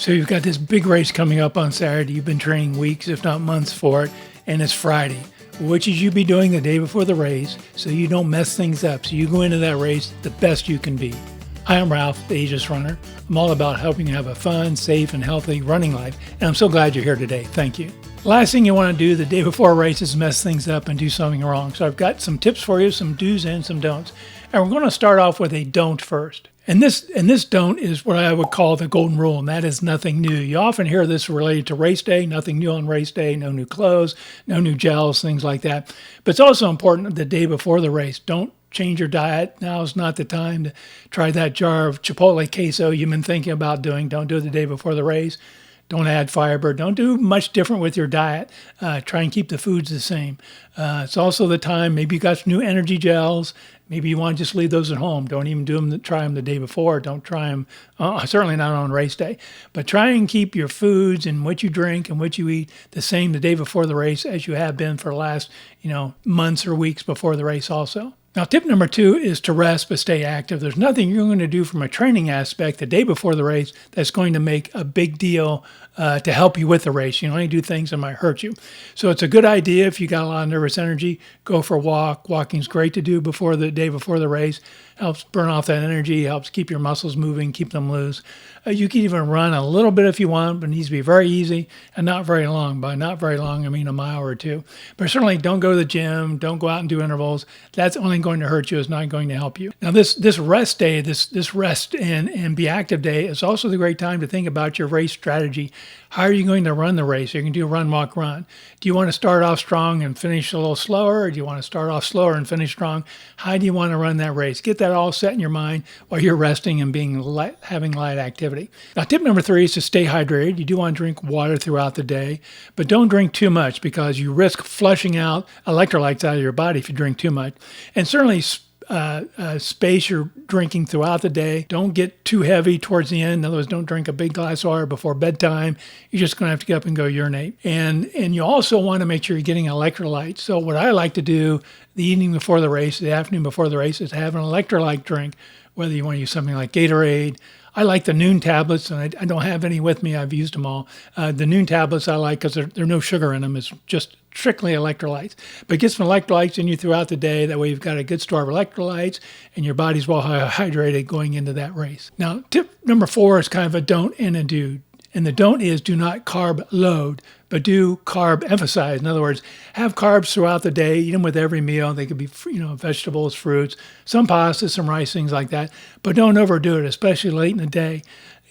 So you've got this big race coming up on Saturday. You've been training weeks, if not months for it, and it's Friday. What should you be doing the day before the race so you don't mess things up, so you go into that race the best you can be? Hi, I'm Ralph, the Ageless Runner. I'm all about helping you have a fun, safe, and healthy running life, and I'm so glad you're here today. Thank you. Last thing you want to do the day before a race is mess things up and do something wrong. So I've got some tips for you, some do's and some don'ts. And we're going to start off with a don't first. And this don't is what I would call the golden rule, and that is nothing new. You often hear this related to race day, nothing new on race day, no new clothes, no new gels, things like that. But it's also important the day before the race. Don't change your diet. Now is not the time to try that jar of Chipotle queso you've been thinking about doing. Don't do it the day before the race. Don't add fiber. Don't do much different with your diet. Try and keep the foods the same. It's also the time, maybe you got some new energy gels. Maybe you want to just leave those at home. Don't even try them the day before. Don't try them, certainly not on race day. But try and keep your foods and what you drink and what you eat the same the day before the race as you have been for the last, months or weeks before the race also. Now, tip number 2 is to rest but stay active. There's nothing you're going to do from a training aspect the day before the race that's going to make a big deal to help you with the race. You only do things that might hurt you. So it's a good idea if you got a lot of nervous energy, go for a walk. Walking's great to do before the day before the race. Helps burn off that energy, helps keep your muscles moving, keep them loose. You can even run a little bit if you want, but it needs to be very easy and not very long. By not very long, I mean a mile or two. But certainly don't go to the gym, don't go out and do intervals. That's only going to hurt you, it's not going to help you. Now this rest day, this rest and be active day is also the great time to think about your race strategy. How are you going to run the race? You can do a run, walk, run. Do you want to start off strong and finish a little slower? Or do you want to start off slower and finish strong? How do you want to run that race? Get that all set in your mind while you're resting and having light activity. Now, tip number 3 is to stay hydrated. You do want to drink water throughout the day, but don't drink too much because you risk flushing out electrolytes out of your body if you drink too much. And certainly space your drinking throughout the day. Don't get too heavy towards the end. In other words, don't drink a big glass of water before bedtime. You're just going to have to get up and go urinate. And you also want to make sure you're getting electrolytes. So what I like to do the evening before the race, the afternoon before the race, is have an electrolyte drink, whether you want to use something like Gatorade. I like the Noon tablets, and I don't have any with me. I've used them all. The Noon tablets I like because there's no sugar in them. It's just strictly electrolytes. But get some electrolytes in you throughout the day. That way you've got a good store of electrolytes, and your body's well hydrated going into that race. Now, tip number 4 is kind of a don't and a do. And the don't is do not carb load, but do carb emphasize. In other words, have carbs throughout the day, eat them with every meal. They could be, vegetables, fruits, some pasta, some rice, things like that. But don't overdo it, especially late in the day.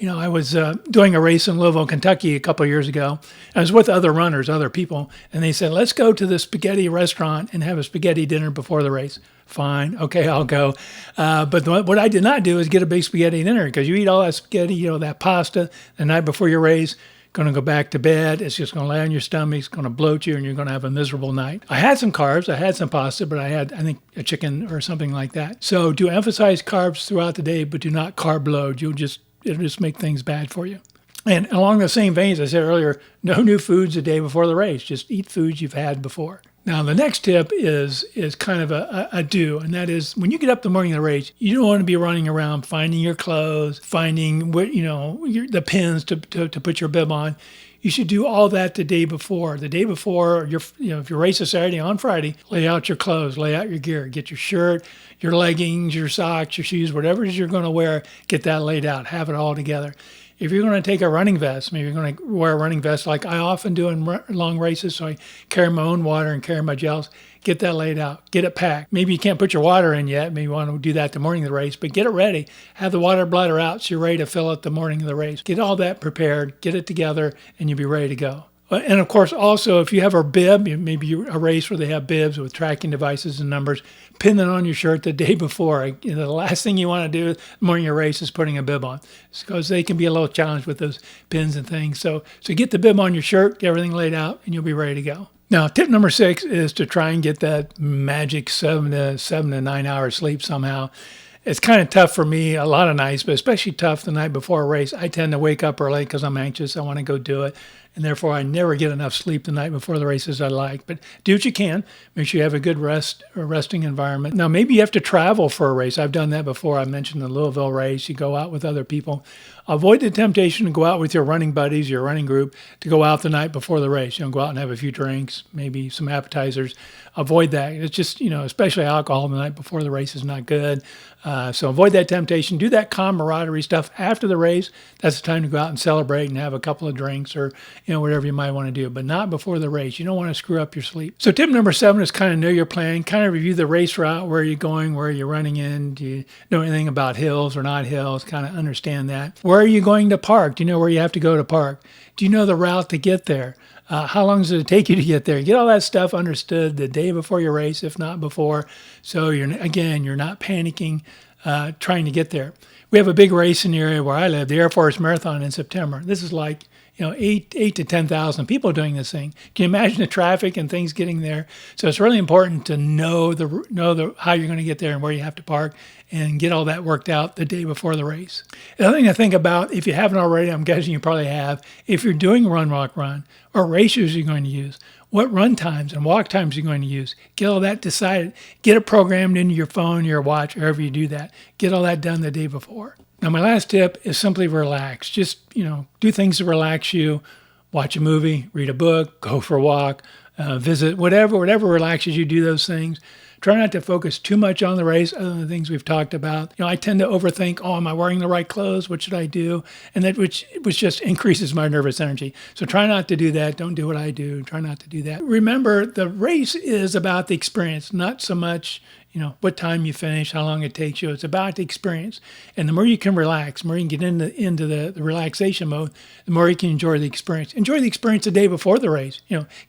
I was doing a race in Louisville, Kentucky a couple of years ago. I was with other runners, other people, and they said, let's go to the spaghetti restaurant and have a spaghetti dinner before the race. Fine. Okay, I'll go. But what I did not do is get a big spaghetti dinner because you eat all that spaghetti, that pasta the night before your race, going to go back to bed. It's just going to lay on your stomach. It's going to bloat you and you're going to have a miserable night. I had some carbs. I had some pasta, but I had, I think, a chicken or something like that. So do emphasize carbs throughout the day, but do not carb load. It'll just make things bad for you. And along the same veins, I said earlier, no new foods the day before the race. Just eat foods you've had before. Now, the next tip is kind of a do, and that is when you get up the morning of the race, you don't want to be running around finding your clothes, finding the pins to put your bib on. You should do all that the day before. The day before, if your race is Saturday, on Friday, lay out your clothes, lay out your gear, get your shirt, your leggings, your socks, your shoes, whatever it is you're going to wear, get that laid out, have it all together. If you're going to take a running vest, maybe you're going to wear a running vest like I often do in long races, so I carry my own water and carry my gels, get that laid out, get it packed. Maybe you can't put your water in yet. Maybe you want to do that the morning of the race, but get it ready. Have the water bladder out so you're ready to fill it the morning of the race. Get all that prepared, get it together, and you'll be ready to go. And of course, also, if you have a bib, maybe a race where they have bibs with tracking devices and numbers, pin them on your shirt the day before. The last thing you want to do the morning of your race is putting a bib on, because they can be a little challenged with those pins and things. So get the bib on your shirt, get everything laid out, and you'll be ready to go. Now, tip number 6 is to try and get that magic 7 to 9 hours sleep somehow. It's kind of tough for me a lot of nights, but especially tough the night before a race. I tend to wake up early because I'm anxious. I want to go do it. and therefore I never get enough sleep the night before the race as I like. But do what you can. Make sure you have a good resting environment. Now, maybe you have to travel for a race. I've done that before. I mentioned the Louisville race. You go out with other people. Avoid the temptation to go out with your running buddies, your running group, to go out the night before the race. Go out and have a few drinks, maybe some appetizers. Avoid that. It's just, especially alcohol the night before the race is not good. So avoid that temptation. Do that camaraderie stuff after the race. That's the time to go out and celebrate and have a couple of drinks or, whatever you might want to do, but not before the race. You don't want to screw up your sleep. So tip number 7 is kind of know your plan, kind of review the race route, where you're going, where you're running in. Do you know anything about hills or not hills? Kind of understand that. Where are you going to park? Do you know where you have to go to park? Do you know the route to get there? How long does it take you to get there? Get all that stuff understood the day before your race, if not before. So you're not panicking trying to get there. We have a big race in the area where I live, the Air Force Marathon in September. This is like 8 to 10,000 people doing this thing. Can you imagine the traffic and things getting there? So it's really important to know how you're going to get there and where you have to park and get all that worked out the day before the race. The other thing to think about, if you haven't already, I'm guessing you probably have, if you're doing run, walk, run, or race shoes you're going to use, what run times and walk times you're going to use. Get all that decided. Get it programmed into your phone, your watch, wherever you do that. Get all that done the day before. Now, my last tip is simply relax. Just, do things to relax you. Watch a movie, read a book, go for a walk, visit, whatever relaxes you, do those things. Try not to focus too much on the race, other than the things we've talked about. I tend to overthink, am I wearing the right clothes? What should I do? And that which just increases my nervous energy. So try not to do that. Don't do what I do. Try not to do that. Remember, the race is about the experience, not so much what time you finish, how long it takes you. It's about the experience. And the more you can relax, the more you can get into the relaxation mode, the more you can enjoy the experience. Enjoy the experience the day before the race,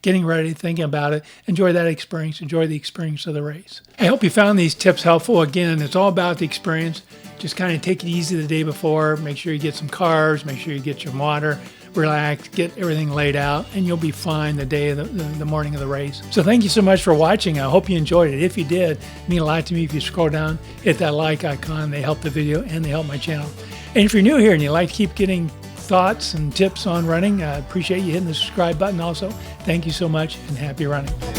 getting ready, thinking about it. Enjoy that experience. Enjoy the experience of the race. I hope you found these tips helpful. Again, it's all about the experience. Just kind of take it easy the day before. Make sure you get some carbs. Make sure you get your water. Relax, get everything laid out, and you'll be fine the day of the morning of the race. So thank you so much for watching. I hope you enjoyed it. If you did, it means a lot to me if you scroll down, hit that like icon. They help the video and they help my channel. And if you're new here and you like to keep getting thoughts and tips on running, I appreciate you hitting the subscribe button also. Thank you so much and happy running.